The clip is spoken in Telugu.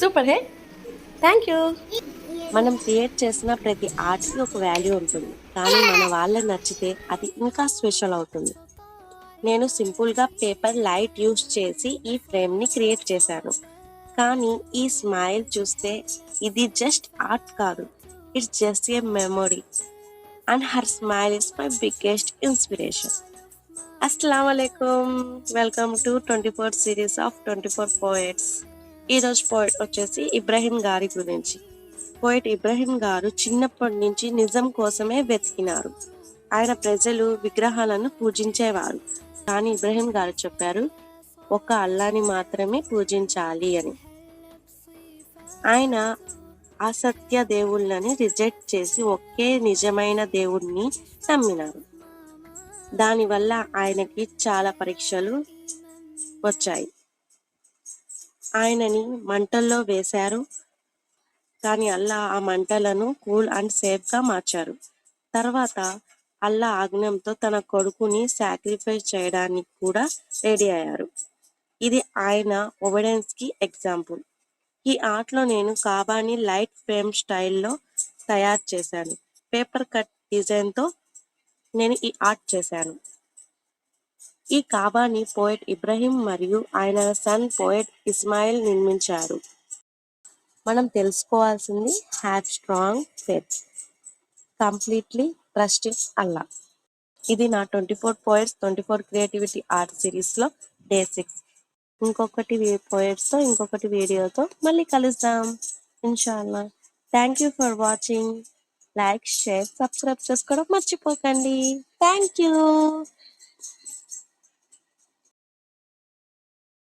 Super hey. Thank you. మనం క్రియేట్ చేసిన ప్రతి ఆర్ట్కి ఒక వాల్యూ ఉంటుంది, కానీ మన వాళ్ళకి నచ్చితే అది ఇంకా స్పెషల్ అవుతుంది. నేను సింపుల్గా పేపర్ లైట్ యూస్ చేసి ఈ ఫ్రేమ్ని క్రియేట్ చేశాను, కానీ ఈ స్మైల్ చూస్తే ఇది జస్ట్ ఆర్ట్ కాదు, it's just a memory. And her smile is my biggest inspiration. అస్సలాము అలైకుం, welcome to 24 series of 24 poets. ఈరోజు పోయిట్ వచ్చేసి ఇబ్రహీం గారి గురించి. పోయిట్ ఇబ్రహీం గారు చిన్నప్పటి నుంచి నిజం కోసమే వెతికినారు. ఆయన ప్రజలు విగ్రహాలను పూజించేవారు, కానీ ఇబ్రహీం గారు చెప్పారు ఒక అల్లాని మాత్రమే పూజించాలి అని. ఆయన అసత్య దేవుళ్ళని రిజెక్ట్ చేసి ఒకే నిజమైన దేవుణ్ణి నమ్మినారు. దానివల్ల ఆయనకి చాలా పరీక్షలు వచ్చాయి. ఆయనని మంటల్లో వేశారు, కానీ అల్లా ఆ మంటలను కూల్ అండ్ సేఫ్గా మార్చారు. తర్వాత అల్లా ఆజ్ఞంతో తన కొడుకుని సాక్రిఫైస్ చేయడానికి కూడా రెడీ అయ్యారు. ఇది ఆయన ఒబెడెన్స్కి ఎగ్జాంపుల్. ఈ ఆర్ట్లో నేను కాబాని లైట్ ఫ్రేమ్ స్టైల్లో తయారు చేశాను. పేపర్ కట్ డిజైన్తో నేను ఈ ఆర్ట్ చేశాను. ఈ కాబాని పోయెట్ ఇబ్రహీం మరియు ఆయన సన్ పోయెట్ ఇస్మాయిల్ నిర్మించారు. మనం తెలుసుకోవాల్సింది have strong faith, completely trust in Allah. ఇది నా 24 పోయెట్స్ 24 క్రియేటివిటీ ఆర్ట్ సిరీస్లో డే 6. ఇంకొకటి పోయెట్స్తో ఇంకొకటి వీడియోతో మళ్ళీ కలుద్దాం ఇన్షాల్లా. Thank you for watching. Like, share, subscribe చేసుకోవడం మర్చిపోకండి. Thank you.